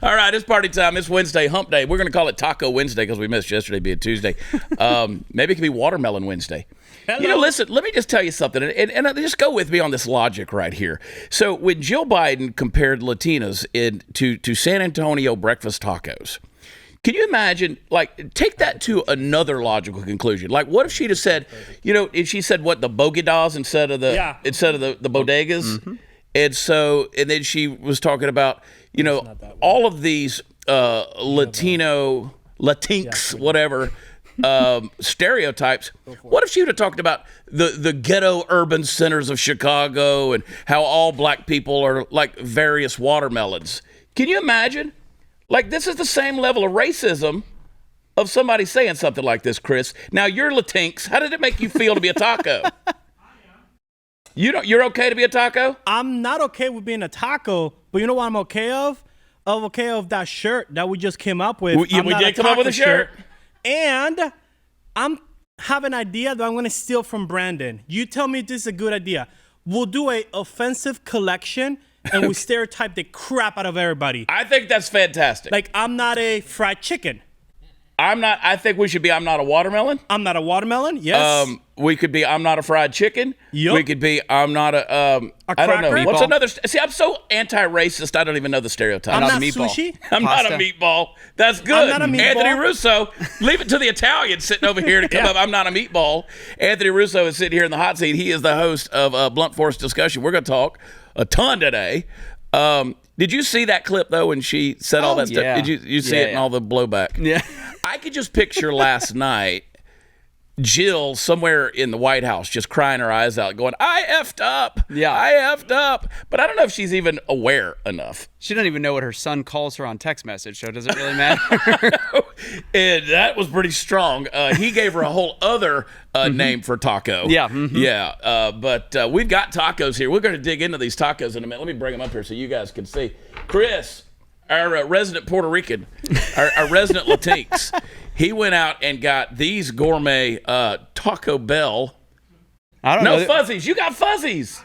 All right, it's party time. It's Wednesday, hump day. We're going to call it Taco Wednesday because we missed yesterday being Tuesday. Maybe it could be Watermelon Wednesday. Hello. You know, listen, let me just tell you something, and just go with me on this logic right here. So when Jill Biden compared Latinas to San Antonio breakfast tacos, can you imagine, like, take that to another logical conclusion? Like, what if she'd have said, you know, if she said, what, the bodegas instead of the bodegas? Mm-hmm. And then she was talking about, you know, all of these Latinx, whatever, stereotypes. What if she would have talked about the ghetto urban centers of Chicago and how all black people are like various watermelons? Can you imagine? Like, this is the same level of racism of somebody saying something like this, Chris. Now, you're Latinx. How did it make you feel to be a taco? You're okay to be a taco? I'm not okay with being a taco, but you know what I'm okay of? I'm okay of that shirt that we just came up with. We did come up with a shirt. And I'm have an idea that I'm going to steal from Brandon. You tell me this is a good idea. We'll do a offensive collection, and we stereotype the crap out of everybody. I think that's fantastic. Like, I'm not a fried chicken. I think we should be I'm not a watermelon. I'm not a watermelon, yes. We could be I'm not a fried chicken. Yep. We could be I'm not a I don't know. cracker? What's another? See, I'm so anti-racist, I don't even know the stereotype. I'm not meatball. sushi. I'm not a meatball. That's good. I'm not a meatball. Anthony Russo, leave it to the Italian sitting over here to come up. I'm not a meatball. Anthony Russo is sitting here in the hot seat. He is the host of Blunt Force Discussion. We're going to talk a ton today. Did you see that clip, though, when she said all that stuff? Yeah. Did you see it in all the blowback? Yeah. I could just picture last night Jill somewhere in the White House just crying her eyes out, going, I effed up. Yeah. I effed up. But I don't know if she's even aware enough. She doesn't even know what her son calls her on text message, so does it really matter? And that was pretty strong. He gave her a whole other name for taco. Yeah. Mm-hmm. Yeah. But we've got tacos here. We're going to dig into these tacos in a minute. Let me bring them up here so you guys can see. Chris, our resident Puerto Rican, our resident Latinx, he went out and got these gourmet Taco Bell. I don't know. No fuzzies. You got fuzzies.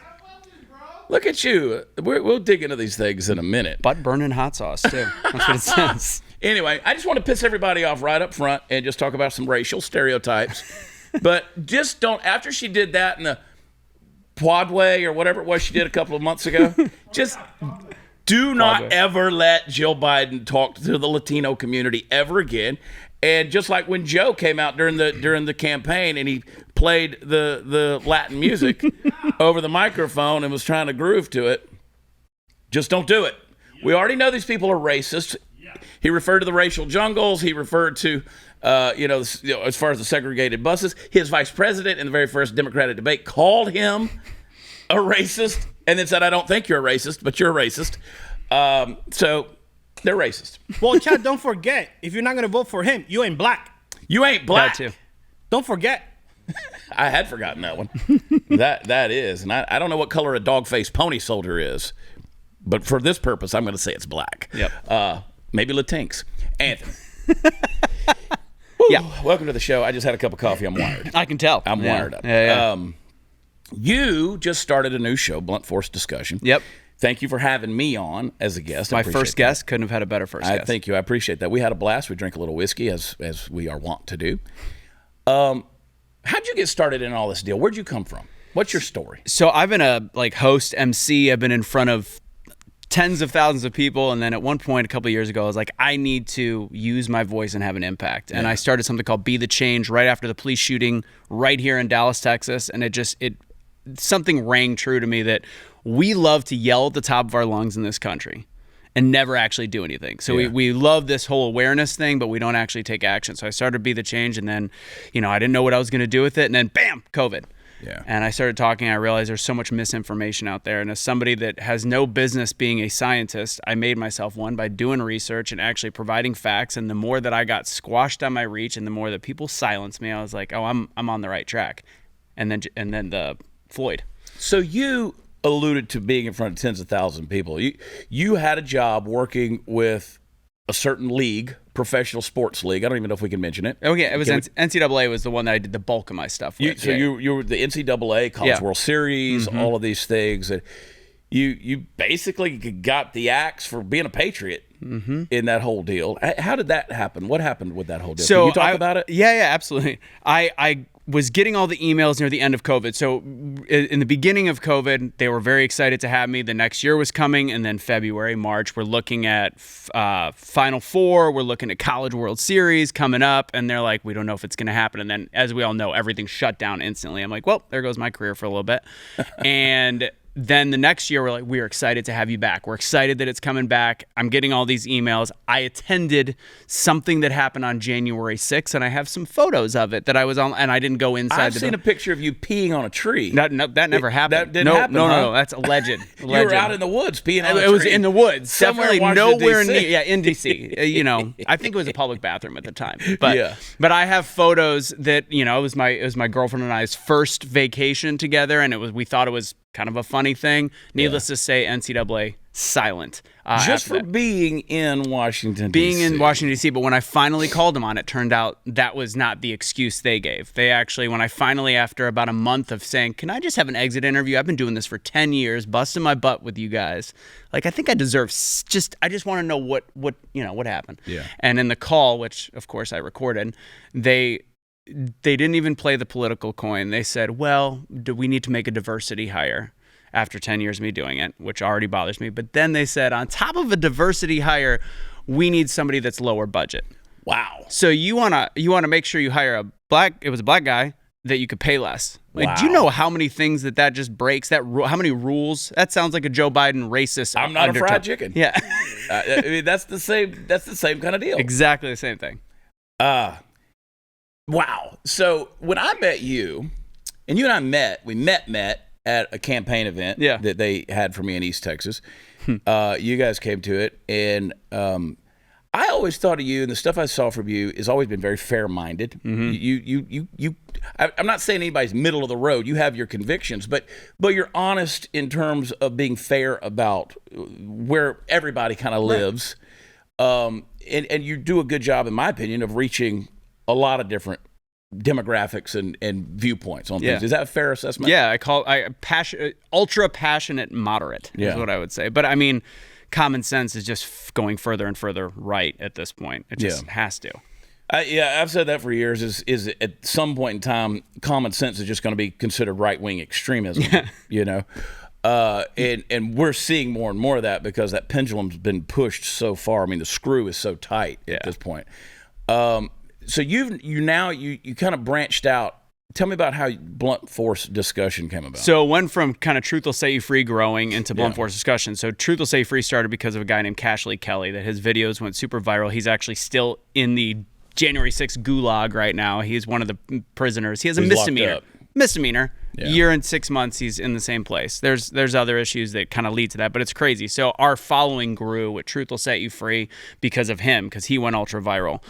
Look at you. We'll dig into these things in a minute. Butt burning hot sauce, too. That's what it says. Anyway, I just want to piss everybody off right up front and just talk about some racial stereotypes. But just don't, after she did that in the Quadway or whatever it was she did a couple of months ago, just do not ever let Jill Biden talk to the Latino community ever again. And just like when Joe came out during the campaign and he played the Latin music over the microphone and was trying to groove to it, just don't do it. We already know these people are racist. He referred to the racial jungles. He referred to, as far as the segregated buses. His vice president in the very first Democratic debate called him a racist and then said, I don't think you're a racist, but you're a racist. So they're racist. Well, Chad, don't forget, if you're not going to vote for him, you ain't black. You ain't black. That too. Don't forget. I had forgotten that one. that is. And I don't know what color a dog-faced pony soldier is. But for this purpose, I'm going to say it's black. Yep. Maybe Latinx. Anthony. Yeah. Welcome to the show. I just had a cup of coffee. I'm wired. I can tell. I'm wired up. Yeah. You just started a new show, Blunt Force Discussion. Yep. Thank you for having me on as a guest. My first guest. Couldn't have had a better first guest. Thank you. I appreciate that. We had a blast. We drank a little whiskey, as we are wont to do. How'd you get started in all this deal? Where'd you come from? What's your story? So I've been a host, MC. I've been in front of tens of thousands of people, and then at one point a couple of years ago I was like, I need to use my voice and have an impact. And I started something called Be the Change right after the police shooting right here in Dallas, Texas, and something rang true to me that we love to yell at the top of our lungs in this country and never actually do anything. So we love this whole awareness thing, but we don't actually take action. So I started Be the Change, and then I didn't know what I was going to do with it, and then bam, COVID. Yeah. And I started talking, I realized there's so much misinformation out there. And as somebody that has no business being a scientist, I made myself one by doing research and actually providing facts. And the more that I got squashed on my reach and the more that people silenced me, I was like, oh, I'm on the right track. And then the Floyd. So you alluded to being in front of tens of thousands of people. You had a job working with a certain league, professional sports league. I don't even know if we can mention it. Oh yeah, it was NCAA was the one that I did the bulk of my stuff with. You were the NCAA, College World Series, all of these things. And you basically got the axe for being a patriot. in that whole deal. How did that happen? What happened with that whole deal? So Can you talk about it? Yeah, absolutely. I was getting all the emails near the end of COVID. So in the beginning of COVID, they were very excited to have me. The next year was coming, and then February, March, we're looking at Final Four. We're looking at College World Series coming up, and they're like, we don't know if it's going to happen. And then, as we all know, everything shut down instantly. I'm like, well, there goes my career for a little bit. And then the next year, we're like, we're excited to have you back. We're excited that it's coming back. I'm getting all these emails. I attended something that happened on January 6th, and I have some photos of it that I was on, and I didn't go inside. I've seen a picture of you peeing on a tree. No, that never happened. That didn't happen, No, that's alleged. You were out in the woods peeing on a tree. It was in the woods. Somewhere in Definitely Washington, nowhere D.C. near. Yeah, in D.C. I think it was a public bathroom at the time. But Yeah. but I have photos that it was my girlfriend and I's first vacation together, and we thought it was kind of a funny thing. Needless to say, NCAA silent. Just for being in Washington, being D.C. in Washington, D.C. But when I finally called them on it, turned out that was not the excuse they gave. They actually, when I finally, after about a month of saying, can I just have an exit interview? I've been doing this for 10 years, busting my butt with you guys. Like, I think I deserve I just want to know what happened. Yeah. And in the call, which of course I recorded, they didn't even play the political coin. They said, well, do we need to make a diversity hire after 10 years of me doing it, which already bothers me. But then they said, on top of a diversity hire, we need somebody that's lower budget. Wow. So you wanna make sure you hire it was a black guy that you could pay less. Like, Wow. do you know how many things that just breaks? How many rules? That sounds like a Joe Biden racist. I'm not undertone. a fried chicken. Yeah. I mean, that's the same kind of deal. Exactly the same thing. Wow. So when I met you, and you and I met at a campaign event that they had for me in East Texas. You guys came to it, and I always thought of you, and the stuff I saw from you has always been very fair-minded. I'm not saying anybody's middle of the road. You have your convictions, but you're honest in terms of being fair about where everybody kind of lives. And you do a good job, in my opinion, of reaching a lot of different demographics and viewpoints on things. Is that a fair assessment? Yeah, ultra passionate moderate is what I would say. But I mean, common sense is just going further and further right at this point. It just has to. I've said that for years. Is at some point in time, common sense is just going to be considered right-wing extremism. And we're seeing more and more of that because that pendulum's been pushed so far. I mean, the screw is so tight at this point. So you kind of branched out. Tell me about how blunt force discussion came about. So it went from kind of Truth Will Set You Free growing into blunt force discussion. So Truth Will Set You Free started because of a guy named Cashley Kelly that his videos went super viral. He's actually still in the January 6th gulag right now. He's one of the prisoners. He has a misdemeanor. Year and 6 months he's in the same place. There's other issues that kind of lead to that, but it's crazy. So our following grew with Truth Will Set You Free because of him, because he went ultra viral,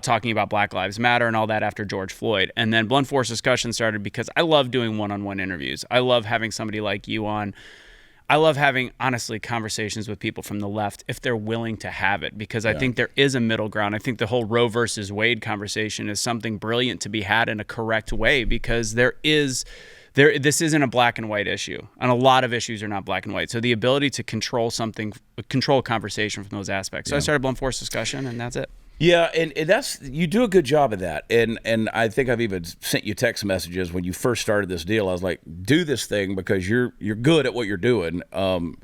talking about Black Lives Matter and all that after George Floyd. And then blunt force discussion started because I love doing one-on-one interviews. I love having somebody like you on. I love having, honestly, conversations with people from the left if they're willing to have it, because I think there is a middle ground. I think the whole Roe versus Wade conversation is something brilliant to be had in a correct way, because this isn't a black and white issue, and a lot of issues are not black and white. So the ability to control conversation from those aspects. So I started blunt force discussion, and that's it. Yeah, and you do a good job of that. And I think I've even sent you text messages when you first started this deal. I was like, do this thing because you're good at what you're doing. Not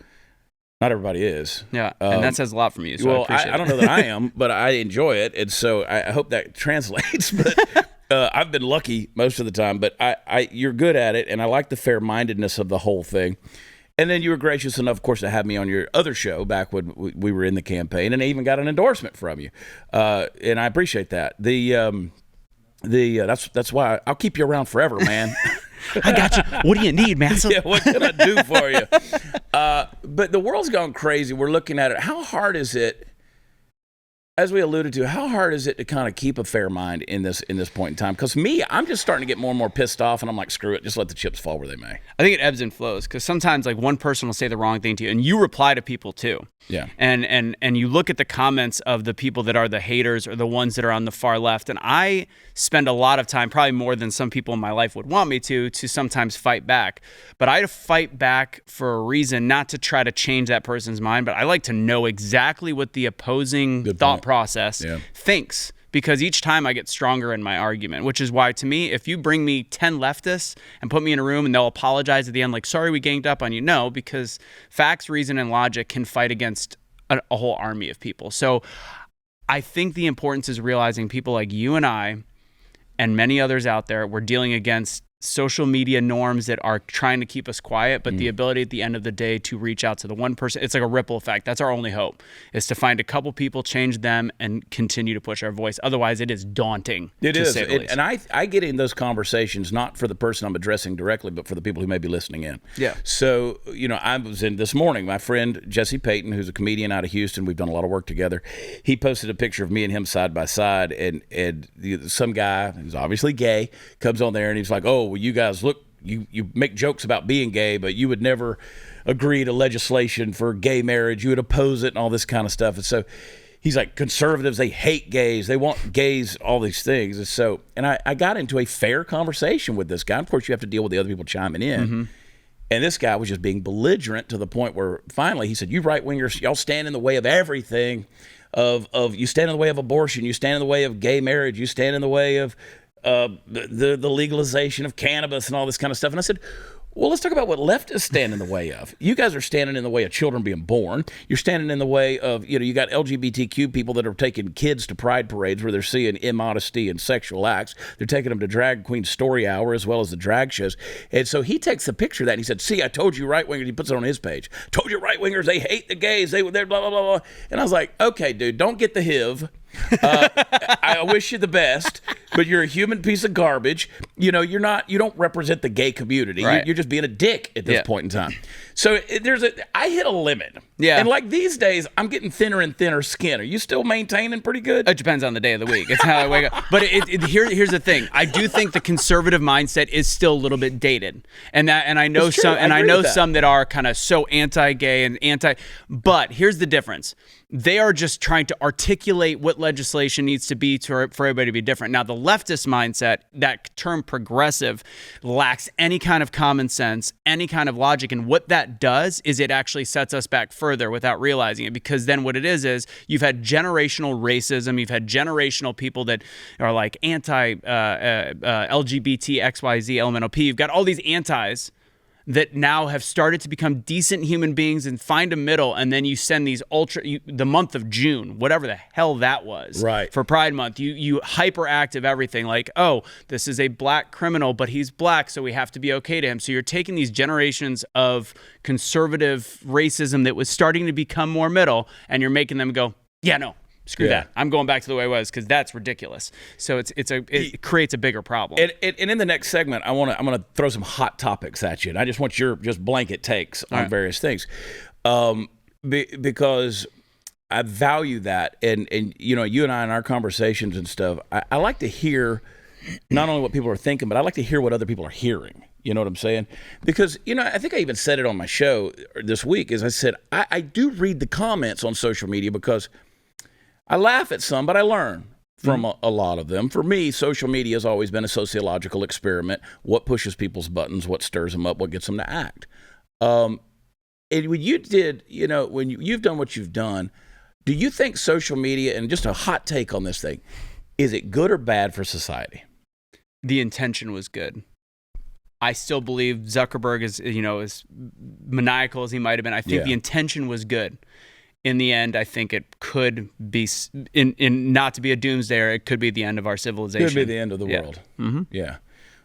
everybody is. Yeah, and that says a lot from you. So well, I don't know that I am, but I enjoy it, and so I hope that translates. But I've been lucky most of the time. But you're good at it, and I like the fair-mindedness of the whole thing. And then you were gracious enough, of course, to have me on your other show back when we were in the campaign, and I even got an endorsement from you, and I appreciate that. That's why I'll keep you around forever, man. I got you. What do you need, man? Yeah, what can I do for you? But the world's gone crazy. We're looking at it. How hard is it as we alluded to, how hard is it to kind of keep a fair mind in this point in time? Because I'm just starting to get more and more pissed off, and I'm like, screw it, just let the chips fall where they may. I think it ebbs and flows because sometimes like one person will say the wrong thing to you, and you reply to people too. Yeah. And you look at the comments of the people that are the haters or the ones that are on the far left, and I spend a lot of time, probably more than some people in my life would want me to sometimes fight back. But I fight back for a reason, not to try to change that person's mind, but I like to know exactly what the opposing thought process thinks, because each time I get stronger in my argument, which is why, to me, if you bring me 10 leftists and put me in a room and they'll apologize at the end like, sorry we ganged up on you. No, because facts, reason, and logic can fight against a whole army of people. So I think the importance is realizing people like you and I and many others out there, we're dealing against social media norms that are trying to keep us quiet, but the ability at the end of the day to reach out to the one person, it's like a ripple effect. That's our only hope, is to find a couple people, change them, and continue to push our voice. Otherwise, it is daunting. It is. And I get in those conversations, not for the person I'm addressing directly, but for the people who may be listening in. Yeah. So, I was in this morning, my friend Jesse Payton, who's a comedian out of Houston, we've done a lot of work together. He posted a picture of me and him side by side, and some guy who's obviously gay comes on there and he's like, oh, well, you guys look, you make jokes about being gay, but you would never agree to legislation for gay marriage. You would oppose it and all this kind of stuff. And so he's like, conservatives, they hate gays. They want gays, all these things. And so, I got into a fair conversation with this guy. Of course, you have to deal with the other people chiming in. Mm-hmm. And this guy was just being belligerent to the point where finally he said, you right-wingers, y'all stand in the way of everything. Of you stand in the way of abortion. You stand in the way of gay marriage. You stand in the way of the legalization of cannabis and all this kind of stuff. And I said, well, let's talk about what leftists stand in the way of. You guys are standing in the way of children being born. You're standing in the way of, you got LGBTQ people that are taking kids to pride parades where they're seeing immodesty and sexual acts. They're taking them to drag queen story hour as well as the drag shows. And so he takes a picture of that and he said, see, I told you right-wingers. He puts it on his page. Told you right-wingers, they hate the gays. They're blah, blah, blah, blah. And I was like, okay, dude, don't get the HIV. I wish you the best, but you're a human piece of garbage. You don't represent the gay community. Right. You're just being a dick at this point in time. So I hit a limit. Yeah. And like these days, I'm getting thinner and thinner skin. Are you still maintaining pretty good? It depends on the day of the week. It's how I wake up. But here's the thing. I do think the conservative mindset is still a little bit dated, and I know some that are kind of so anti-gay and anti. But here's the difference. They are just trying to articulate what legislation needs to be for everybody to be different. Now, the leftist mindset, that term progressive, lacks any kind of common sense, any kind of logic. And what that does is it actually sets us back further without realizing it. Because then what it is you've had generational racism. You've had generational people that are like anti-LGBT, XYZ, elemental P. You've got all these antis that now have started to become decent human beings and find a middle, and then you send these the month of June, whatever the hell that was, right, for Pride Month, you hyperactive everything like, oh, this is a black criminal, but he's black, so we have to be okay to him. So you're taking these generations of conservative racism that was starting to become more middle, and you're making them go, yeah, no. Screw that. I'm going back to the way it was because that's ridiculous. So it creates a bigger problem. And in the next segment, I'm gonna throw some hot topics at you, and I just want your just blanket takes on various things, because I value that. And you and I in our conversations and stuff, I like to hear not only what people are thinking, but I like to hear what other people are hearing. You know what I'm saying? Because, I think I even said it on my show this week, is I said, I do read the comments on social media because I laugh at some, but I learn from a lot of them. For me, social media has always been a sociological experiment. What pushes people's buttons, what stirs them up, what gets them to act. And when you did, when you've done what you've done, do you think social media, and just a hot take on this thing, is it good or bad for society? The intention was good. I still believe Zuckerberg is, as maniacal as he might have been. I think the intention was good. In the end, I think it could be, in not to be a doomsdayer, it could be the end of our civilization. Could be the end of the world. Mm-hmm. Yeah.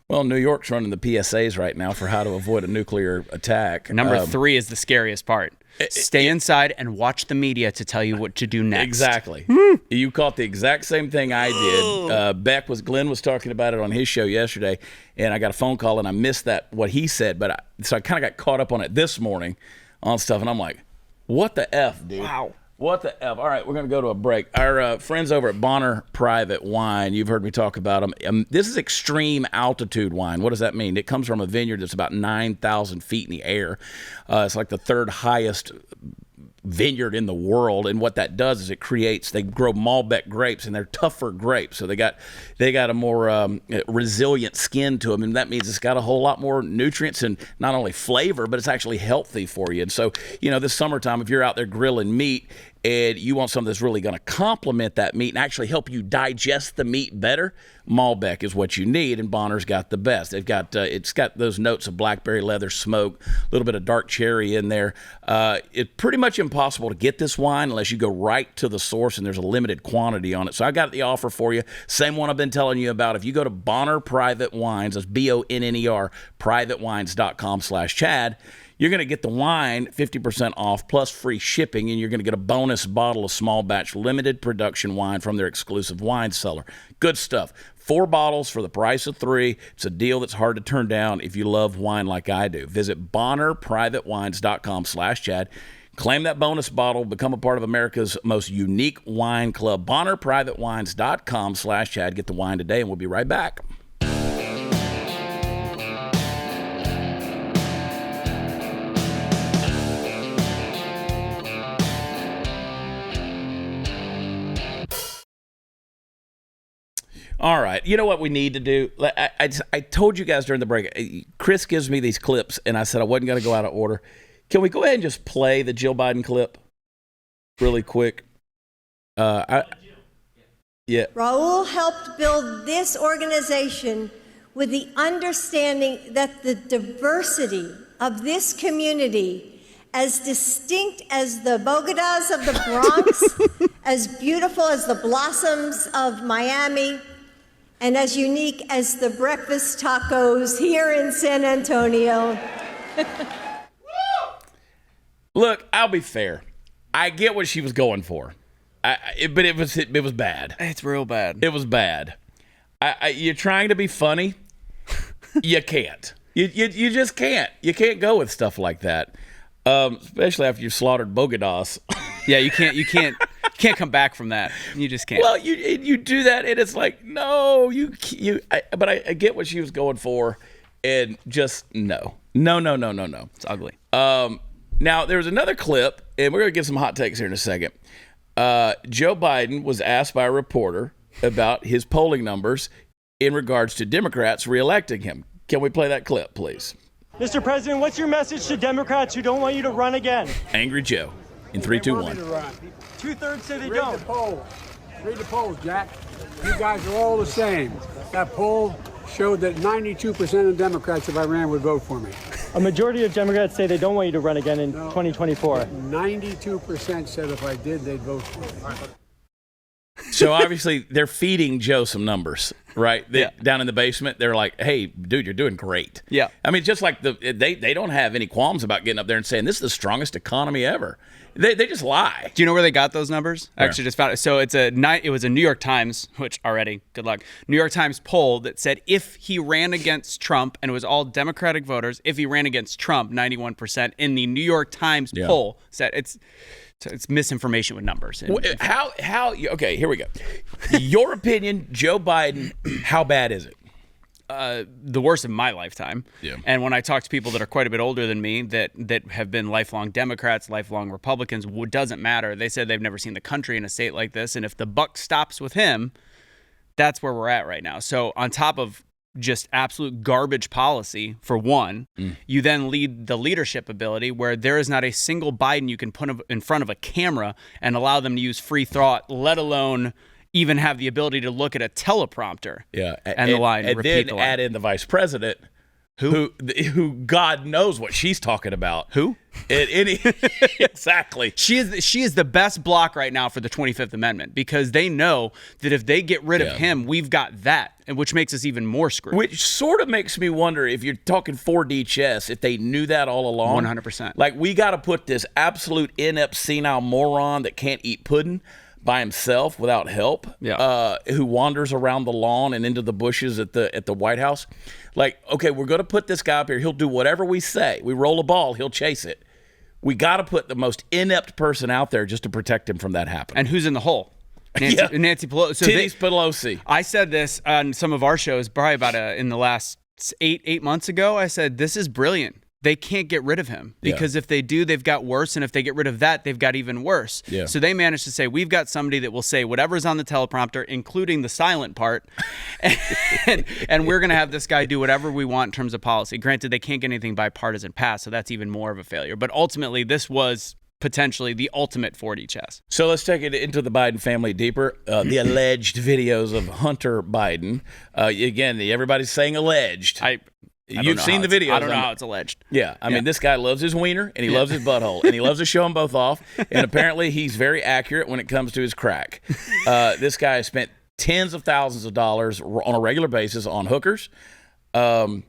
Well, New York's running the PSAs right now for how to avoid a nuclear attack. Number 3 is the scariest part. Stay inside and watch the media to tell you what to do next. Exactly. You caught the exact same thing I did. Glenn was talking about it on his show yesterday, and I got a phone call and I missed what he said, so I kind of got caught up on it this morning on stuff, and I'm like, what the F, dude? Wow. What the F? All right, we're going to go to a break. Our friends over at Bonner Private Wine, you've heard me talk about them. This is extreme altitude wine. What does that mean? It comes from a vineyard that's about 9,000 feet in the air. It's like the third highest vineyard in the world, and what that does is they grow Malbec grapes, and they're tougher grapes, so they got a more resilient skin to them, and that means it's got a whole lot more nutrients and not only flavor, but it's actually healthy for you. And so, this summertime, if you're out there grilling meat and you want something that's really going to complement that meat and actually help you digest the meat better, Malbec is what you need, and Bonner's got the best. They've got it's got those notes of blackberry leather smoke, a little bit of dark cherry in there. It's pretty much impossible to get this wine unless you go right to the source, and there's a limited quantity on it. So I got the offer for you, same one I've been telling you about. If you go to Bonner Private Wines, that's BONNER, privatewines.com/Chad, you're going to get the wine 50% off plus free shipping, and you're going to get a bonus bottle of small batch limited production wine from their exclusive wine cellar. Good stuff. 4 bottles for the price of 3. It's a deal that's hard to turn down if you love wine like I do. Visit BonnerPrivateWines.com/Chad. Claim that bonus bottle. Become a part of America's most unique wine club. BonnerPrivateWines.com/Chad. Get the wine today, and we'll be right back. All right. You know what we need to do? I told you guys during the break, Chris gives me these clips, and I said I wasn't going to go out of order. Can we go ahead and just play the Jill Biden clip really quick? Yeah. Raul helped build this organization with the understanding that the diversity of this community, as distinct as the Bogotas of the Bronx, as beautiful as the blossoms of Miami, and as unique as the breakfast tacos here in San Antonio. Look, I'll be fair. I get what she was going for, but it was bad. It's real bad. It was bad. You're trying to be funny. You can't. You just can't. You can't go with stuff like that, especially after you've slaughtered Bogotas. Yeah, you can't come back from that. You just can't. Well, you do that, and it's like, no, but I get what she was going for, and just no. It's ugly. Now, there's another clip, and we're going to get some hot takes here in a second. Joe Biden was asked by a reporter about his polling numbers in regards to Democrats reelecting him. Can we play that clip, please? Mr. President, what's your message to Democrats who don't want you to run again? Angry Joe in 3, 2, 1. 2/3 say they Read don't. the poll. Read the polls, Jack. You guys are all the same. That poll showed that 92% of Democrats, if I ran, would vote for me. A majority of Democrats say they don't want you to run again in 2024. 92% said if I did, they'd vote for me. So obviously they're feeding Joe some numbers, right? Down in the basement, they're like, "Hey, dude, you're doing great." Yeah. I mean, just like they don't have any qualms about getting up there and saying this is the strongest economy ever. They just lie. Do you know where they got those numbers? I actually just found it. So it was a New York Times, which already, good luck. New York Times poll that said if he ran against Trump, and it was all Democratic voters, if he ran against Trump, 91% in the New York Times poll said it's misinformation with numbers. How? Okay, here we go. Your opinion, Joe Biden. How bad is it? The worst of my lifetime. Yeah. And when I talk to people that are quite a bit older than me that have been lifelong Democrats, lifelong Republicans, it doesn't matter. They said they've never seen the country in a state like this. And if the buck stops with him, that's where we're at right now. So on top of just absolute garbage policy, for one, you then lead the leadership ability where there is not a single Biden you can put in front of a camera and allow them to use free thought, let alone even have the ability to look at a teleprompter and the line, and repeat then the line. add in the vice president, who God knows what she's talking about. Who? Exactly. She is the best block right now for the 25th Amendment because they know that if they get rid of him, we've got that, and which makes us even more screwed. Which sort of makes me wonder if you're talking 4D chess, if they knew that all along. 100%. Like, we got to put this absolute inept senile moron that can't eat pudding by himself without help, who wanders around the lawn and into the bushes at the White House. Like, okay, we're going to put this guy up here. He'll do whatever we say. We roll a ball, he'll chase it. we got to put the most inept person out there just to protect him from that happening. And who's in the hole? Nancy Pelosi. So Pelosi. I said this on some of our shows, probably about in the last eight months ago. I said, this is brilliant. They can't get rid of him because if they do, they've got worse. And if they get rid of that, they've got even worse. Yeah. So they managed to say, we've got somebody that will say whatever's on the teleprompter, including the silent part. and we're going to have this guy do whatever we want in terms of policy. Granted, they can't get anything bipartisan passed, so that's even more of a failure. But ultimately, this was potentially the ultimate 4D chess. So let's take it into the Biden family deeper. The alleged videos of Hunter Biden. Again, everybody's saying alleged. You've seen the videos. I don't know how it's alleged. Yeah. I mean, this guy loves his wiener, and he loves his butthole, and he loves to show them both off. And apparently he's very accurate when it comes to his crack. This guy has spent tens of thousands of dollars on a regular basis on hookers. And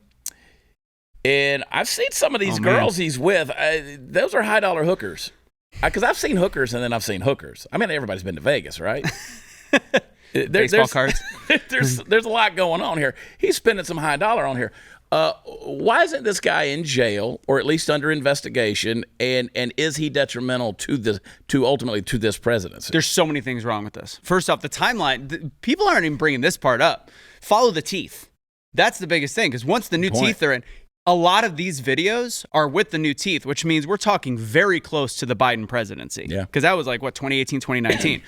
I've seen some of these girls he's with. Those are high-dollar hookers. Because I've seen hookers, and then I've seen hookers. I mean, everybody's been to Vegas, right? Baseball cards. There's a lot going on here. He's spending some high dollar on here. Why isn't this guy in jail or at least under investigation? And is he detrimental to ultimately to this presidency? There's so many things wrong with this. First off, the timeline. People aren't even bringing this part up. Follow the teeth. That's the biggest thing, because once the new teeth are in, a lot of these videos are with the new teeth, which means we're talking very close to the Biden presidency. Yeah. Because that was like, 2018, 2019.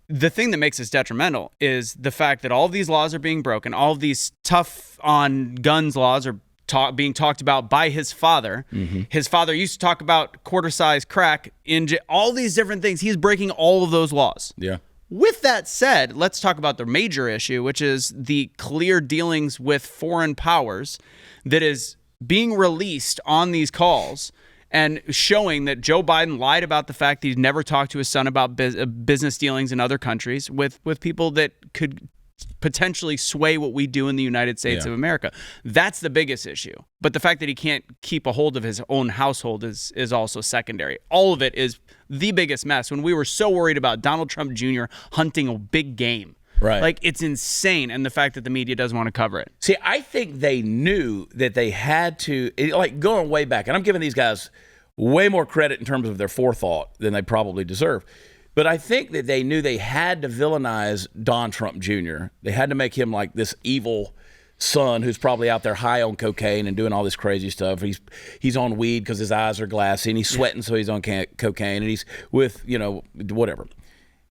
The thing that makes this detrimental is the fact that all of these laws are being broken. All of these tough on guns laws are being talked about by his father. Mm-hmm. His father used to talk about quarter-size crack in all these different things. He's breaking all of those laws. Yeah. With that said, let's talk about the major issue, which is the clear dealings with foreign powers that is being released on these calls and showing that Joe Biden lied about the fact that he's never talked to his son about business dealings in other countries with people that could potentially sway what we do in the United States of America. That's the biggest issue. But the fact that he can't keep a hold of his own household is also secondary. All of it is the biggest mess when we were so worried about Donald Trump Jr. hunting a big game. Right. Like, it's insane, and the fact that the media doesn't want to cover it. See, I think they knew that they had to, like going way back, and I'm giving these guys way more credit in terms of their forethought than they probably deserve. But I think that they knew they had to villainize Don Trump Jr. They had to make him like this evil son who's probably out there high on cocaine and doing all this crazy stuff. He's on weed because his eyes are glassy, and he's sweating so he's on cocaine, and he's with, whatever.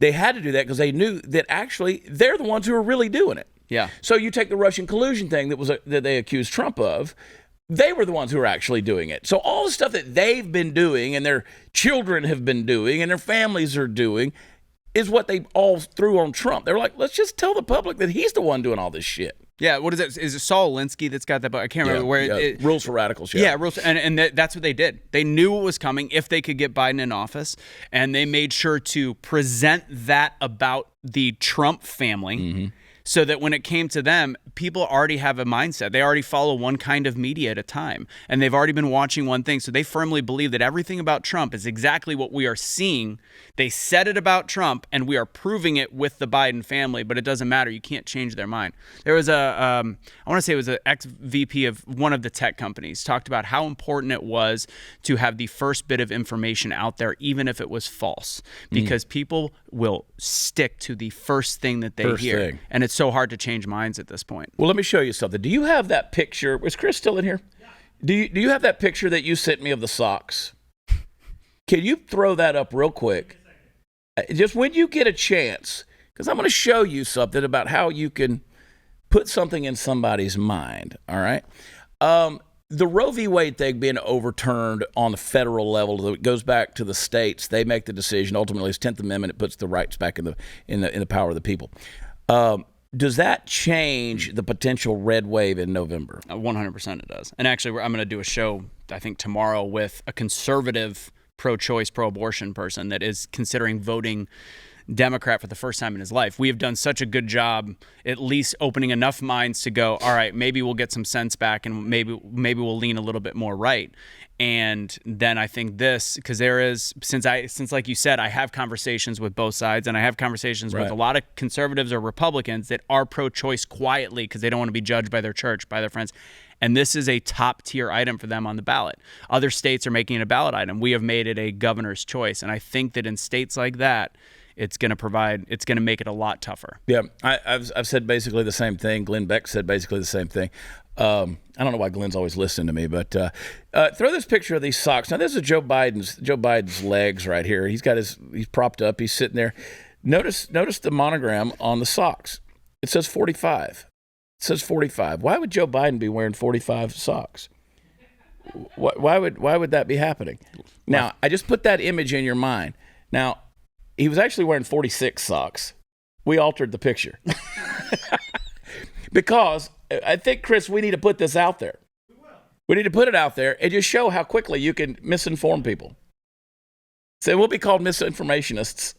They had to do that because they knew that actually they're the ones who are really doing it. Yeah. So you take the Russian collusion thing that they accused Trump of. They were the ones who are actually doing it. So all the stuff that they've been doing and their children have been doing and their families are doing is what they all threw on Trump. They were like, let's just tell the public that he's the one doing all this shit. Yeah, what is it? Is it Saul Alinsky that's got that book? I can't remember where. Rules for Radicals. Yeah, rules, and that's what they did. They knew what was coming if they could get Biden in office, and they made sure to present that about the Trump family, so that when it came to them, people already have a mindset. They already follow one kind of media at a time, and they've already been watching one thing. So they firmly believe that everything about Trump is exactly what we are seeing. They said it about Trump, and we are proving it with the Biden family, but it doesn't matter. You can't change their mind. There was I want to say it was an ex-VP of one of the tech companies, talked about how important it was to have the first bit of information out there, even if it was false, because people will stick to the first thing that they hear. And it's so hard to change minds at this point. Well, let me show you something. Do you have that picture? Was Chris still in here? Do you have that picture that you sent me of the socks? Can you throw that up real quick? Just when you get a chance, because I'm going to show you something about how you can put something in somebody's mind, all right? The Roe v. Wade thing being overturned on the federal level, it goes back to the states. They make the decision. Ultimately, it's 10th Amendment. It puts the rights back in the power of the people. Does that change the potential red wave in November? 100% it does. And actually, I'm going to do a show, I think, tomorrow with a conservative pro-choice, pro-abortion person that is considering voting Democrat for the first time in his life. We have done such a good job at least opening enough minds to go, all right, maybe we'll get some sense back and maybe we'll lean a little bit more right. And then I think this, because there is, since like you said, I have conversations with both sides, and I have conversations with a lot of conservatives or Republicans that are pro-choice quietly because they don't want to be judged by their church, by their friends. And this is a top tier item for them on the ballot. Other states are making it a ballot item. We have made it a governor's choice. And I think that in states like that, it's going to make it a lot tougher. Yeah, I've said basically the same thing. Glenn Beck said basically the same thing. I don't know why Glenn's always listening to me, but throw this picture of these socks. Now, this is Joe Biden's legs right here. He's propped up. He's sitting there. Notice the monogram on the socks. It says 45. It says 45. Why would Joe Biden be wearing 45 socks? Why would that be happening? Now, I just put that image in your mind. Now, he was actually wearing 46 socks. We altered the picture. Because I think, Chris, we need to put this out there. We need to put it out there and just show how quickly you can misinform people. So we'll be called misinformationists.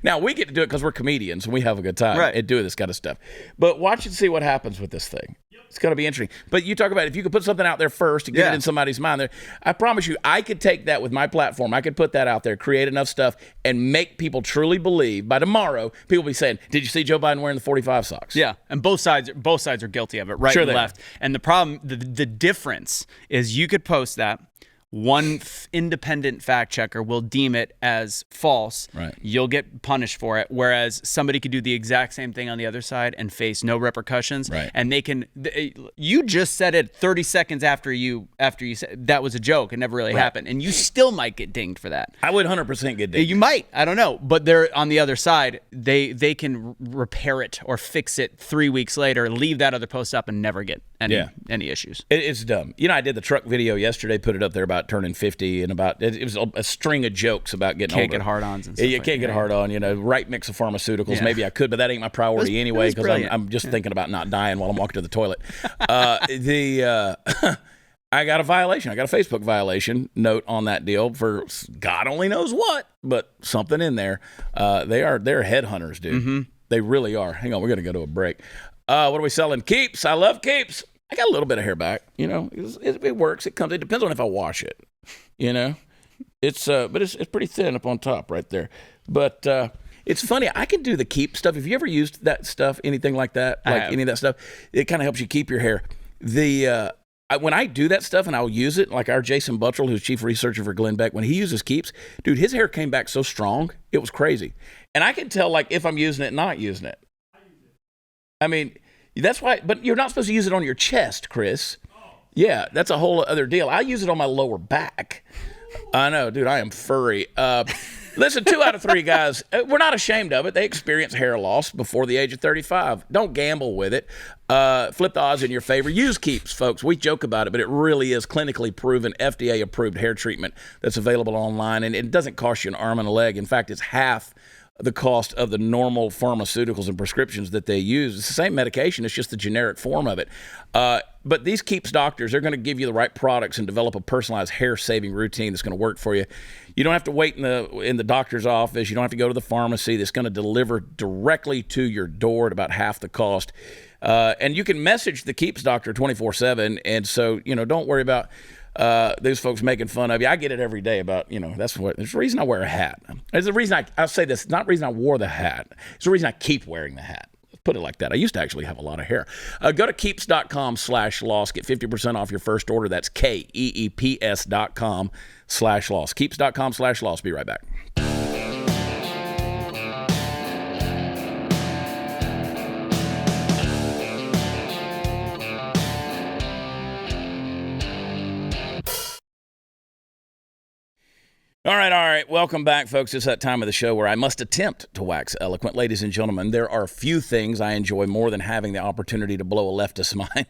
Now, we get to do it because we're comedians and we have a good time at doing this kind of stuff. But watch and see what happens with this thing. It's going to be interesting. But you talk about if you could put something out there first and get it in somebody's mind there, I promise you, I could take that with my platform. I could put that out there, create enough stuff, and make people truly believe. By tomorrow, people will be saying, did you see Joe Biden wearing the 45 socks? Yeah, and both sides are guilty of it, right and left. And the problem, the difference is you could post that. One independent fact checker will deem it as false. Right. You'll get punished for it. Whereas somebody could do the exact same thing on the other side and face no repercussions. Right. And they can. You just said it 30 seconds after you said that was a joke. It never really happened, and you still might get dinged for that. I would 100% get dinged. You might. I don't know. But they're on the other side. They can repair it or fix it 3 weeks later. Leave that other post up and never get any issues. It's dumb. You know, I did the truck video yesterday. Put it up there about turning 50 and about it was a string of jokes about getting older. Can't get hard-ons and stuff. You can't get hard-on. You know, right mix of pharmaceuticals. Yeah. Maybe I could, but that ain't my priority anyway because I'm just thinking about not dying while I'm walking to the toilet. I got a violation. I got a Facebook violation note on that deal for God only knows what, but something in there. They're headhunters, dude. Mm-hmm. They really are. Hang on, we're gonna go to a break. What are we selling? Keeps. I love Keeps. I got a little bit of hair back. You know, it works. It comes. It depends on if I wash it. You know, but it's pretty thin up on top right there. But it's funny. I can do the Keep stuff. Have you ever used that stuff? Anything like that? Like any of that stuff? It kind of helps you keep your hair. When I do that stuff and I'll use it, like our Jason Buttrell, who's chief researcher for Glenn Beck, when he uses Keeps, dude, his hair came back so strong. It was crazy. And I can tell like if I'm using it, not using it. I mean, that's why, but you're not supposed to use it on your chest, Chris. Yeah, that's a whole other deal. I use it on my lower back. I know, dude, I am furry. Listen, 2 out of 3 guys, we're not ashamed of it. They experience hair loss before the age of 35. Don't gamble with it. Flip the odds in your favor. Use Keeps, folks. We joke about it, but it really is clinically proven, FDA-approved hair treatment that's available online, and it doesn't cost you an arm and a leg. In fact, it's half the cost of the normal pharmaceuticals and prescriptions that they use. It's the same medication. It's just the generic form of it. But these Keeps doctors, they're going to give you the right products and develop a personalized hair-saving routine that's going to work for you. You don't have to wait in the doctor's office. You don't have to go to the pharmacy. That's going to deliver directly to your door at about half the cost. And you can message the Keeps doctor 24/7. And so, you know, don't worry about those folks making fun of you. I get it every day about, you know, there's the reason I wear a hat. There's the reason I'll say this, not the reason I wore the hat. It's the reason I keep wearing the hat. Put it like that. I used to actually have a lot of hair. Go to keeps.com/loss. Get 50% off your first order. That's KEEPS.com/loss. Keeps.com/loss. Be right back. All right. Welcome back, folks. It's that time of the show where I must attempt to wax eloquent. Ladies and gentlemen, there are few things I enjoy more than having the opportunity to blow a leftist's mind.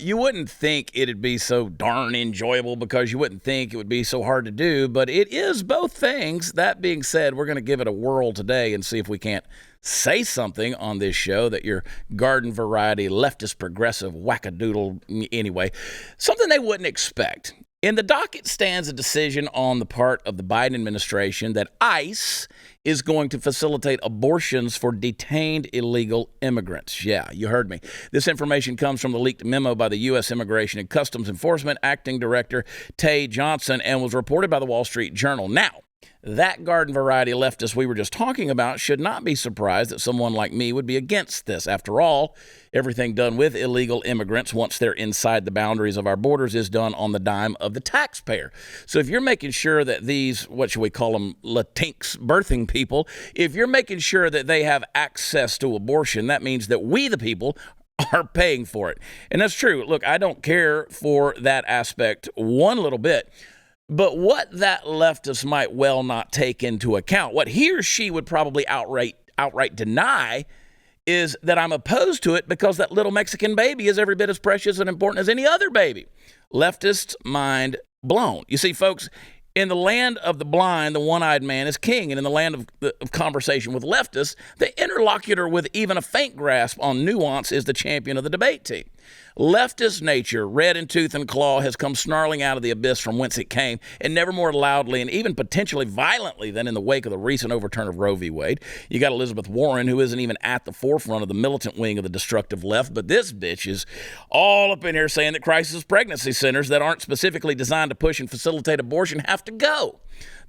You wouldn't think it'd be so darn enjoyable because you wouldn't think it would be so hard to do, but it is both things. That being said, we're going to give it a whirl today and see if we can't say something on this show that your garden variety, leftist, progressive, wackadoodle, anyway, something they wouldn't expect. In the docket stands a decision on the part of the Biden administration that ICE is going to facilitate abortions for detained illegal immigrants. Yeah, you heard me. This information comes from the leaked memo by the U.S. Immigration and Customs Enforcement Acting Director Tay Johnson and was reported by the Wall Street Journal. Now, that garden variety leftist we were just talking about should not be surprised that someone like me would be against this. After all, everything done with illegal immigrants once they're inside the boundaries of our borders is done on the dime of the taxpayer. So if you're making sure that these, what should we call them, Latinx birthing people, if you're making sure that they have access to abortion, that means that we, the people, are paying for it. And that's true. Look, I don't care for that aspect one little bit. But what that leftist might well not take into account, what he or she would probably outright deny, is that I'm opposed to it because that little Mexican baby is every bit as precious and important as any other baby. Leftists' mind blown. You see, folks, in the land of the blind, the one-eyed man is king. And in the land of conversation with leftists, the interlocutor with even a faint grasp on nuance is the champion of the debate team. Leftist nature, red in tooth and claw, has come snarling out of the abyss from whence it came, and never more loudly and even potentially violently than in the wake of the recent overturn of Roe v. Wade. You got Elizabeth Warren, who isn't even at the forefront of the militant wing of the destructive left, but this bitch is all up in here saying that crisis pregnancy centers that aren't specifically designed to push and facilitate abortion have to go.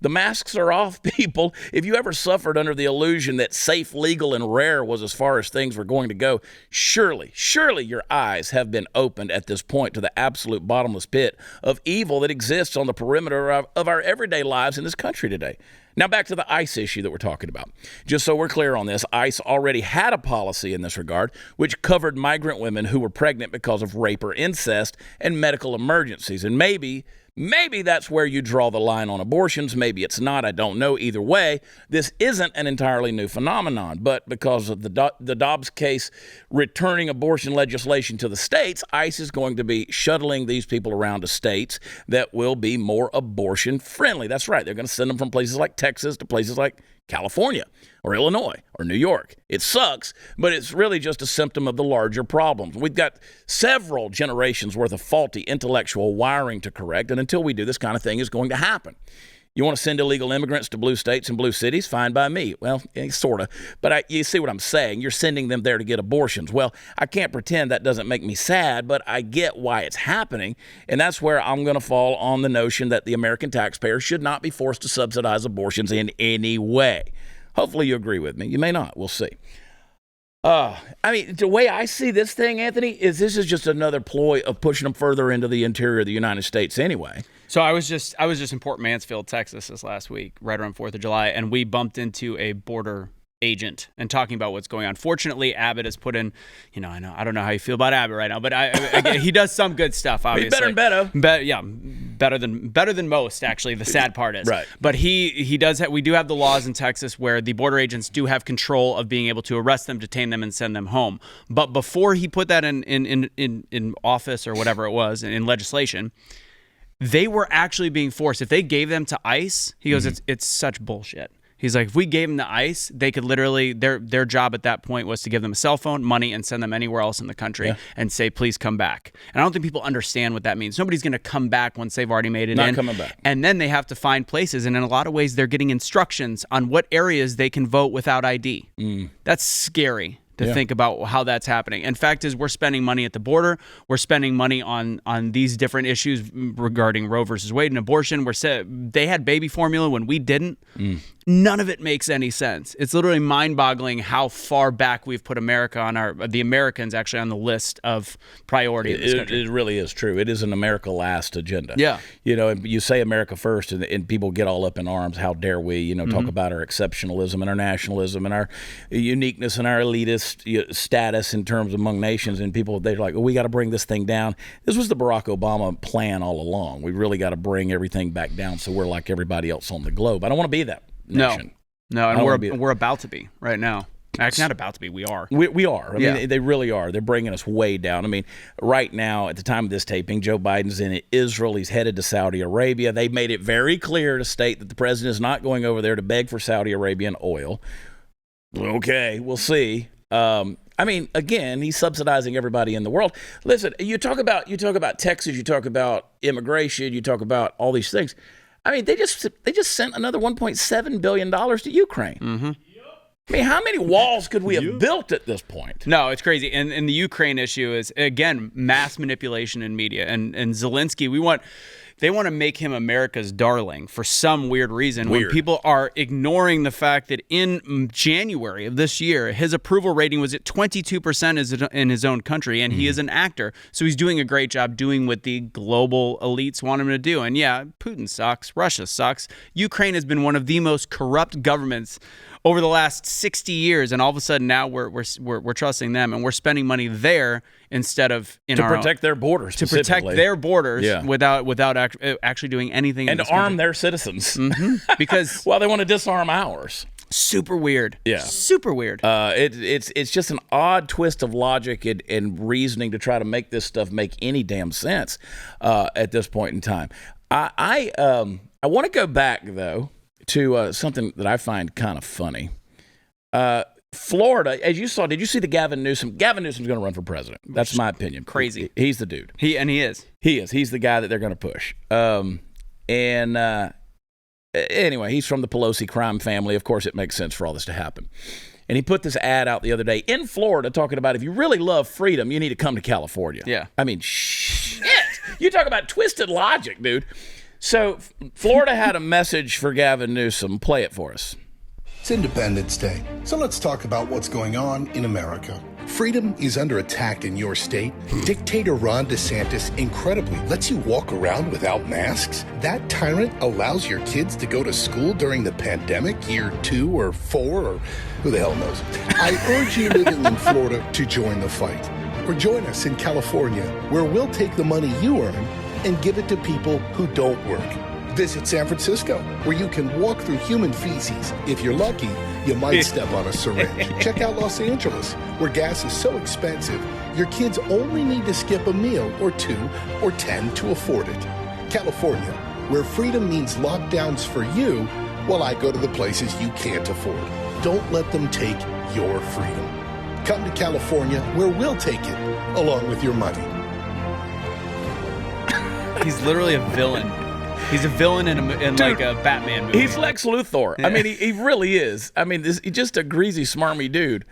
The masks are off, people. If you ever suffered under the illusion that safe, legal, and rare was as far as things were going to go, surely your eyes have been opened at this point to the absolute bottomless pit of evil that exists on the perimeter of our everyday lives in this country today. Now back to the ICE issue that we're talking about. Just so we're clear on this, ICE already had a policy in this regard which covered migrant women who were pregnant because of rape or incest and medical emergencies. And maybe that's where you draw the line on abortions. Maybe it's not. I don't know. Either way, this isn't an entirely new phenomenon. But because of the Dobbs case returning abortion legislation to the states, ICE is going to be shuttling these people around to states that will be more abortion friendly. That's right. They're going to send them from places like Texas to places like California or Illinois or New York. It sucks, but it's really just a symptom of the larger problems. We've got several generations worth of faulty intellectual wiring to correct, and until we do, this kind of thing is going to happen. You want to send illegal immigrants to blue states and blue cities? Fine by me. Well, sort of. But you see what I'm saying. You're sending them there to get abortions. Well, I can't pretend that doesn't make me sad, but I get why it's happening. And that's where I'm going to fall on the notion that the American taxpayer should not be forced to subsidize abortions in any way. Hopefully you agree with me. You may not. We'll see. I mean, the way I see this thing, Anthony, is this is just another ploy of pushing them further into the interior of the United States anyway. So I was just in Port Mansfield, Texas this last week, right around 4th of July, and we bumped into a border agent and talking about what's going on. Fortunately, Abbott has put in, I don't know how you feel about Abbott right now, but he does some good stuff, obviously. Better and better. Better than most, actually, the sad part is. Right. But we do have the laws in Texas where the border agents do have control of being able to arrest them, detain them, and send them home. But before he put that in office or whatever it was, in legislation, they were actually being forced. If they gave them to ICE, he goes, it's such bullshit. He's like, if we gave them the ICE, they could literally, their job at that point was to give them a cell phone, money, and send them anywhere else in the country and say, please come back. And I don't think people understand what that means. Nobody's going to come back once they've already made it in. Not coming back. And then they have to find places. And in a lot of ways, they're getting instructions on what areas they can vote without ID. That's scary to think about how that's happening. And fact is, we're spending money at the border. We're spending money on these different issues regarding Roe versus Wade and abortion. They had baby formula when we didn't. None of it makes any sense. It's literally mind-boggling how far back we've put America on the Americans actually on the list of priority in this country. It really is true. It is an America last agenda. Yeah. And you say America first, and people get all up in arms. How dare we, talk about our exceptionalism and our nationalism and our uniqueness and our elitist status in terms among nations. And people, they're like, we got to bring this thing down. This was the Barack Obama plan all along. We really got to bring everything back down so we're like everybody else on the globe. I don't want to be that nation. No, and we're about to be right now. Actually, not about to be. We are. We are. I mean, they really are. They're bringing us way down. I mean, right now, at the time of this taping, Joe Biden's in Israel. He's headed to Saudi Arabia. They made it very clear to state that the president is not going over there to beg for Saudi Arabian oil. Okay, we'll see. I mean, again, he's subsidizing everybody in the world. Listen, you talk about Texas, you talk about immigration, you talk about all these things. I mean, they just sent another $1.7 billion to Ukraine. Mm-hmm. I mean, how many walls could we have built at this point? No, it's crazy. And the Ukraine issue is, again, mass manipulation in media. And Zelensky, they want to make him America's darling for some weird reason. When people are ignoring the fact that in January of this year, his approval rating was at 22% in his own country, and he is an actor. So he's doing a great job doing what the global elites want him to do. And yeah, Putin sucks. Russia sucks. Ukraine has been one of the most corrupt governments over the last 60 years, and all of a sudden now we're trusting them, and we're spending money there instead of to protect their borders, without actually doing anything, and to arm their citizens because well, they want to disarm ours. Super weird. Yeah, super weird. It's just an odd twist of logic and reasoning to try to make this stuff make any damn sense at this point in time. I want to go back though to something that I find kind of funny. Florida, as you saw, did you see the Gavin Newsom? Gavin Newsom's going to run for president. That's my opinion. Crazy. He's the dude. He is. He's the guy that they're going to push. Anyway, he's from the Pelosi crime family. Of course, it makes sense for all this to happen. And he put this ad out the other day in Florida talking about if you really love freedom, you need to come to California. Yeah. I mean, shit. You talk about twisted logic, dude. So Florida had a message for Gavin Newsom. Play it for us. It's Independence Day, so let's talk about what's going on in America. Freedom is under attack in your state. Dictator Ron DeSantis incredibly lets you walk around without masks. That tyrant allows your kids to go to school during the pandemic, year 2 or 4, or who the hell knows. I urge you living in Florida to join the fight. Or join us in California, where we'll take the money you earn and give it to people who don't work. Visit San Francisco, where you can walk through human feces. If you're lucky, you might step on a syringe. Check out Los Angeles, where gas is so expensive, your kids only need to skip a meal or 2 or 10 to afford it. California, where freedom means lockdowns for you, while I go to the places you can't afford. Don't let them take your freedom. Come to California, where we'll take it, along with your money. He's literally a villain. He's a villain in Dude, like a Batman movie. He's Lex Luthor. Yeah. I mean, he really is. I mean, he's just a greasy, smarmy dude.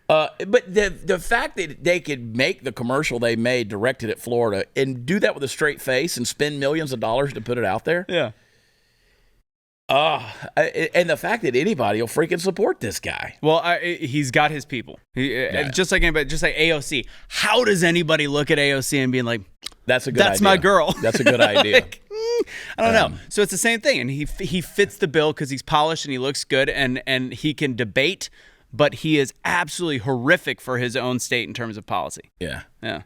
But the fact that they could make the commercial they made directed at Florida and do that with a straight face and spend millions of dollars to put it out there. Yeah. And the fact that anybody will freaking support this guy. Well, he's got his people. Just like anybody, just like AOC. How does anybody look at AOC and being like, "That's a good idea. That's my girl. That's a good idea." Like, I don't know. So it's the same thing, and he fits the bill because he's polished and he looks good, and he can debate, but he is absolutely horrific for his own state in terms of policy. Yeah. Yeah.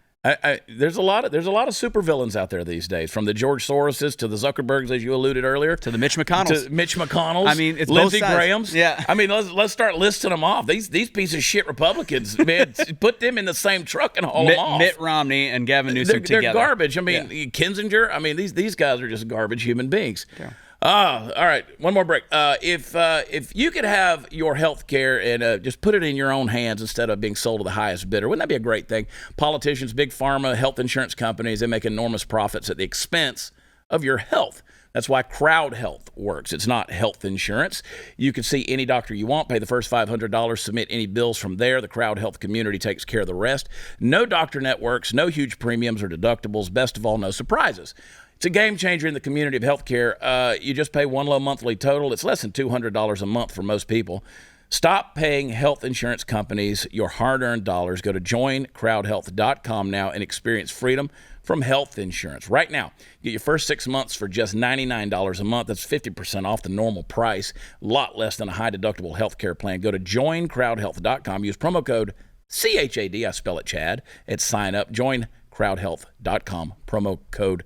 There's a lot of supervillains out there these days, from the George Soroses to the Zuckerbergs, as you alluded earlier, to the Mitch McConnells. I mean, it's Lindsey Graham's. Yeah. I mean, let's start listing them off. These pieces of shit Republicans, man, put them in the same truck and haul them off. Mitt Romney and Gavin Newsom together. They're garbage. I mean, Kinzinger. I mean, these guys are just garbage human beings. Yeah. All right, one more break. If you could have your health care and just put it in your own hands instead of being sold to the highest bidder, wouldn't that be a great thing? Politicians, big pharma, health insurance companies, they make enormous profits at the expense of your health. That's why CrowdHealth works. It's not health insurance. You can see any doctor you want, pay the first $500, submit any bills from there. The CrowdHealth community takes care of the rest. No doctor networks, no huge premiums or deductibles. Best of all, no surprises. It's a game changer in the community of healthcare. You just pay one low monthly total. It's less than $200 a month for most people. Stop paying health insurance companies your hard-earned dollars. Go to joincrowdhealth.com now and experience freedom from health insurance. Right now, get your first 6 months for just $99 a month. That's 50% off the normal price. A lot less than a high-deductible healthcare plan. Go to joincrowdhealth.com. Use promo code CHAD, I spell it Chad, at sign up. Joincrowdhealth.com, promo code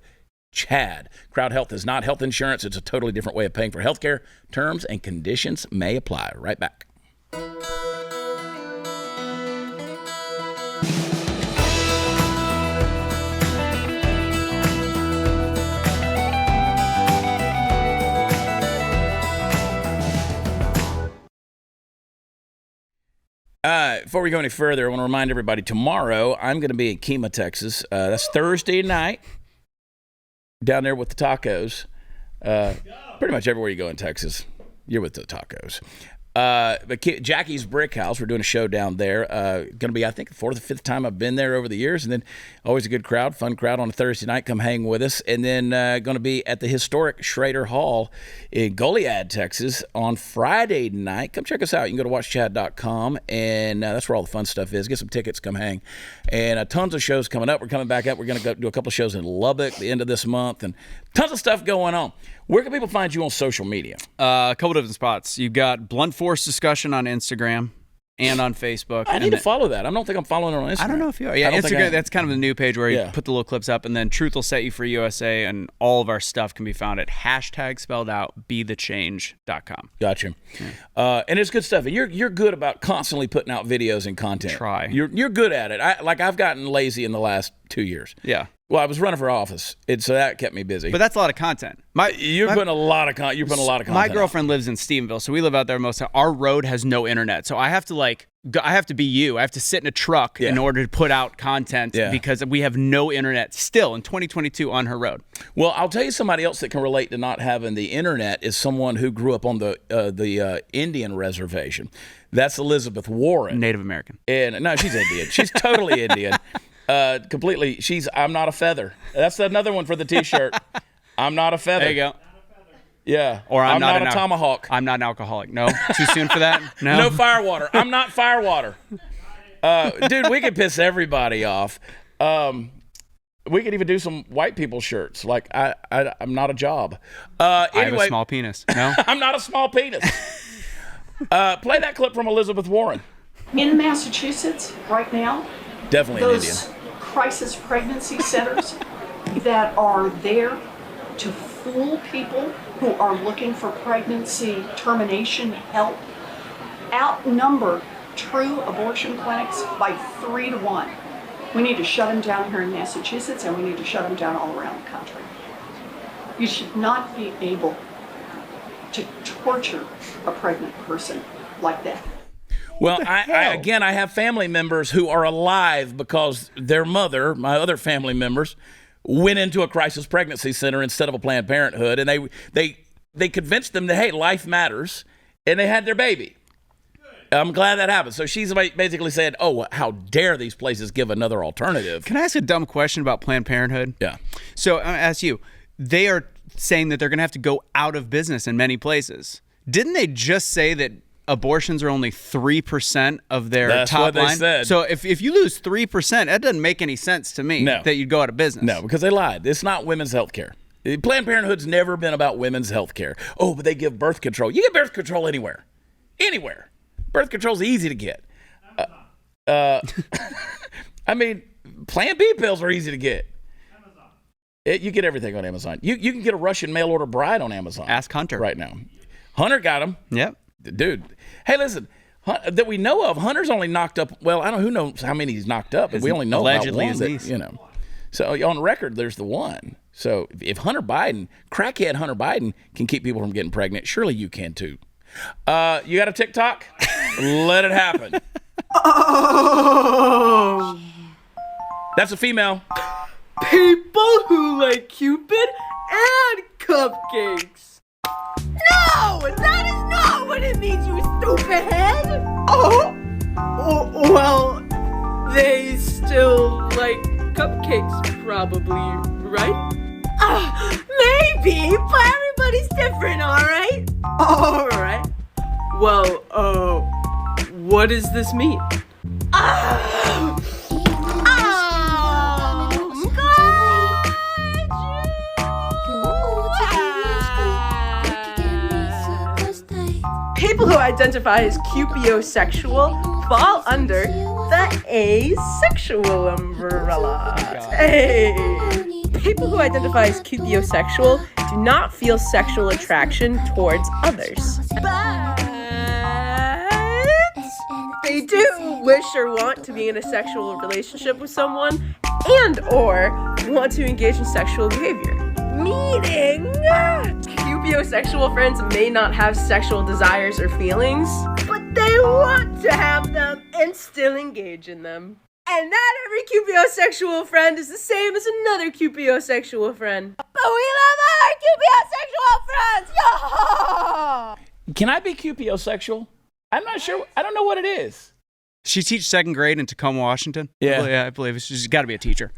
Chad. CrowdHealth is not health insurance. It's a totally different way of paying for healthcare. Terms and conditions may apply. Right back. Before we go any further, I want to remind everybody tomorrow I'm going to be in Kemah, Texas. That's Thursday night down there with the tacos. Pretty much everywhere you go in Texas, you're with the tacos. But Jackie's Brick House, we're doing a show down there. Going to be, I think, the 4th or 5th time I've been there over the years. And then always a good crowd, fun crowd on a Thursday night. Come hang with us. And then going to be at the historic Schrader Hall in Goliad, Texas on Friday night. Come check us out. You can go to watchchad.com, and that's where all the fun stuff is. Get some tickets, come hang. And tons of shows coming up. We're coming back up. We're going to go do a couple of shows in Lubbock the end of this month, and tons of stuff going on. Where can people find you on social media? A couple different spots. You've got Blunt Force Discussion on Instagram and on Facebook. I need to follow that. I don't think I'm following it on Instagram. I don't know if you are. Yeah, Instagram, that's kind of the new page where you put the little clips up, and then Truth Will Set You Free USA, and all of our stuff can be found at #BeTheChange.com. Gotcha. Yeah. And it's good stuff. And you're good about constantly putting out videos and content. Try. You're good at it. I've gotten lazy in the last 2 years. Yeah. Well, I was running for office, so that kept me busy. But that's a lot of content. You're putting a lot of content. My girlfriend lives in Stephenville, so we live out there most of the time. Our road has no internet, so I have to I have to be you. I have to sit in a truck in order to put out content because we have no internet still in 2022 on her road. Well, I'll tell you somebody else that can relate to not having the internet is someone who grew up on the Indian reservation. That's Elizabeth Warren. Native American. And no, she's Indian. She's totally Indian. Completely. I'm not a feather. That's another one for the T-shirt. I'm not a feather. There you go. Yeah. Or I'm not a tomahawk. I'm not an alcoholic. No. Too soon for that? No firewater. I'm not firewater. Dude, we could piss everybody off. We could even do some white people shirts. Like I'm not a job. Anyway, I have a small penis. No. I'm not a small penis. Play that clip from Elizabeth Warren. In Massachusetts right now, definitely those crisis pregnancy centers that are there to fool people who are looking for pregnancy termination help outnumber true abortion clinics by 3 to 1. We need to shut them down here in Massachusetts, and we need to shut them down all around the country. You should not be able to torture a pregnant person like that. Well, I have family members who are alive because their mother, my other family members, went into a crisis pregnancy center instead of a Planned Parenthood, and they convinced them that, hey, life matters, and they had their baby. I'm glad that happened. So she's basically said, oh, how dare these places give another alternative. Can I ask a dumb question about Planned Parenthood? Yeah. So I'm going to ask you, they are saying that they're going to have to go out of business in many places. Didn't they just say that abortions are only 3% of their That's top what line? They said. So if you lose 3%, that doesn't make any sense to me that you'd go out of business. No, because they lied. It's not women's health care. Planned Parenthood's never been about women's health care. Oh, but they give birth control. You get birth control anywhere. Anywhere. Birth control's easy to get. I mean, Plan B pills are easy to get. You get everything on Amazon. You can get a Russian mail-order bride on Amazon. Ask Hunter. Right now. Hunter got them. Yep. Dude. Hey, listen. That we know of, Hunter's only knocked up, well, I don't know who knows how many he's knocked up, but we only know allegedly about one that, So on record, there's the one. So if Hunter Biden, crackhead Hunter Biden, can keep people from getting pregnant, surely you can too. You got a TikTok? Let it happen. Oh. That's a female. People who like Cupid and cupcakes. No, that is not what it means, you stupid head. Oh, well, they still like cupcakes, probably, right? Maybe, but everybody's different, alright? Alright. Well, what does this mean? People who identify as cupiosexual fall under the asexual umbrella. Hey. People who identify as cupiosexual do not feel sexual attraction towards others. But they do wish or want to be in a sexual relationship with someone and or want to engage in sexual behavior. Meaning, cupiosexual friends may not have sexual desires or feelings, but they want to have them and still engage in them. And not every QPO-sexual friend is the same as another QPO-sexual friend. But we love our QPO-sexual friends! Yeah! Can I be QPO sexual? I'm not sure. I don't know what it is. She teaches second grade in Tacoma, Washington. Yeah. I believe she's got to be a teacher.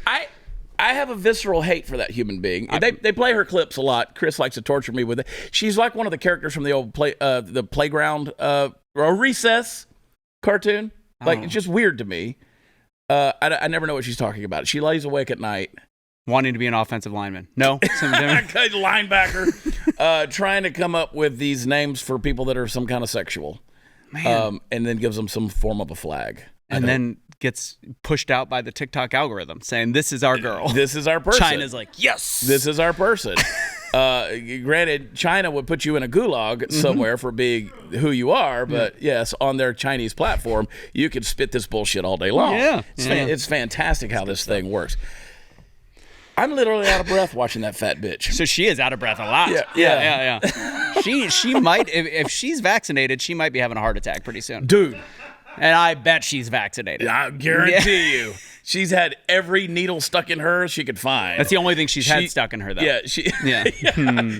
I have a visceral hate for that human being. They play her clips a lot. Chris likes to torture me with it. She's like one of the characters from the old the playground or Recess cartoon. Like, it's just weird to me. I never know what she's talking about. She lays awake at night. Wanting to be an offensive lineman. No? Linebacker. Trying to come up with these names for people that are some kind of sexual. Man. And then gives them some form of a flag. And then gets pushed out by the TikTok algorithm saying, this is our girl. This is our person. China's like, yes. This is our person. Granted, China would put you in a gulag somewhere for being who you are, but yes, on their Chinese platform, you can spit this bullshit all day long. Yeah. It's fantastic how this thing works. I'm literally out of breath watching that fat bitch. So she is out of breath a lot. Yeah. She might, if she's vaccinated, she might be having a heart attack pretty soon. Dude. And I bet she's vaccinated. I guarantee you. She's had every needle stuck in her she could find. That's the only thing she's had stuck in her, though. Yeah.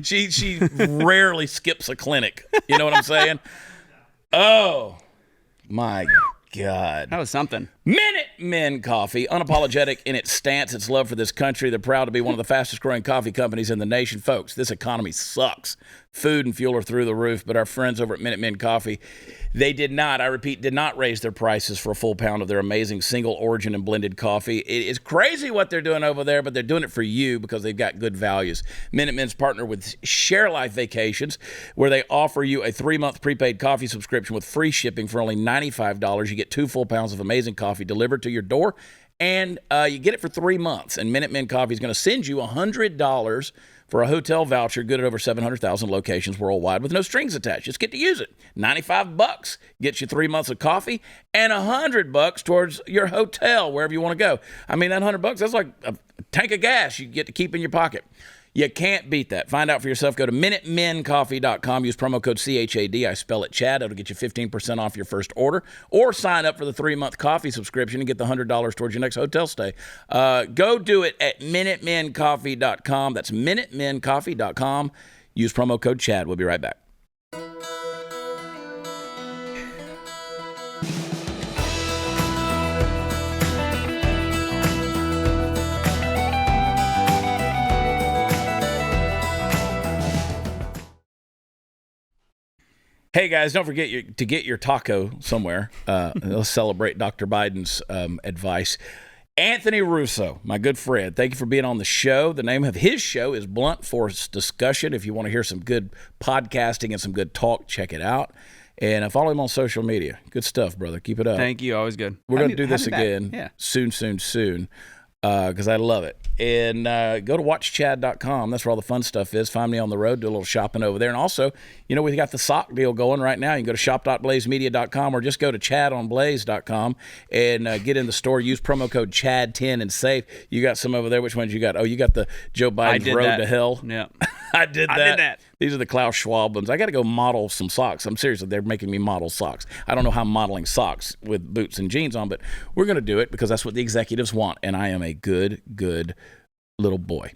She rarely skips a clinic. You know what I'm saying? Oh, my God. That was something. Minutemen Coffee, unapologetic in its stance, its love for this country. They're proud to be one of the fastest growing coffee companies in the nation. Folks, this economy sucks. Food and fuel are through the roof, but our friends over at Minutemen Coffee, they did not, I repeat, did not raise their prices for a full pound of their amazing single origin and blended coffee. It is crazy what they're doing over there, but they're doing it for you because they've got good values. Minutemen's partner with Share Life Vacations, where they offer you a 3-month prepaid coffee subscription with free shipping for only $95. You get 2 full pounds of amazing coffee delivered to your door, and you get it for 3 months. And Minutemen Coffee is going to send you $100 for a hotel voucher good at over 700,000 locations worldwide with no strings attached. Just get to use it. $95 gets you 3 months of coffee and $100 towards your hotel wherever you want to go. I mean, that $100, that's like a tank of gas you get to keep in your pocket. You can't beat that. Find out for yourself. Go to MinutemenCoffee.com. Use promo code CHAD. I spell it Chad. It'll get you 15% off your first order. Or sign up for the 3-month coffee subscription and get the $100 towards your next hotel stay. Go do it at MinutemenCoffee.com. That's MinutemenCoffee.com. Use promo code Chad. We'll be right back. Hey guys, don't forget to get your taco somewhere. Let's celebrate Dr. Biden's advice. Anthony Russo, my good friend, thank you for being on the show. The name of his show is Blunt Force Discussion. If you want to hear some good podcasting and some good talk, check it out. And follow him on social media. Good stuff, brother. Keep it up. Thank you. Always good. We're going to do this again soon. Because I love it. And go to watchchad.com. That's where all the fun stuff is. Find me on the road, do a little shopping over there. And also, we got the sock deal going right now. You can go to shop.blazemedia.com or just go to chadonblaze.com and get in the store. Use promo code CHAD10 and save. You got some over there. Which ones you got? Oh, you got the Joe Biden's Road to Hell. Yeah. I did that. These are the Klaus Schwab ones. I got to go model some socks. I'm serious. They're making me model socks. I don't know how I'm modeling socks with boots and jeans on, but we're going to do it because that's what the executives want. And I am a good little boy.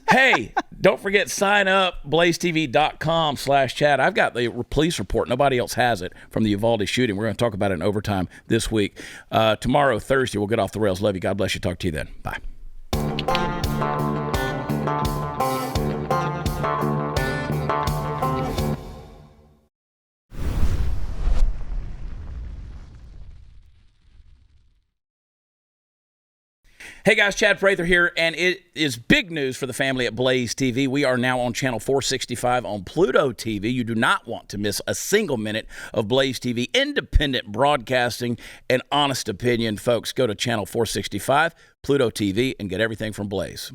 Hey, don't forget, sign up, blazetv.com/Chad. I've got the police report. Nobody else has it from the Uvalde shooting. We're going to talk about it in overtime this week. Tomorrow, Thursday, we'll get off the rails. Love you. God bless you. Talk to you then. Bye. Hey guys, Chad Prather here, and it is big news for the family at Blaze TV. We are now on channel 465 on Pluto TV. You do not want to miss a single minute of Blaze TV, independent broadcasting and honest opinion. Folks, go to channel 465, Pluto TV, and get everything from Blaze.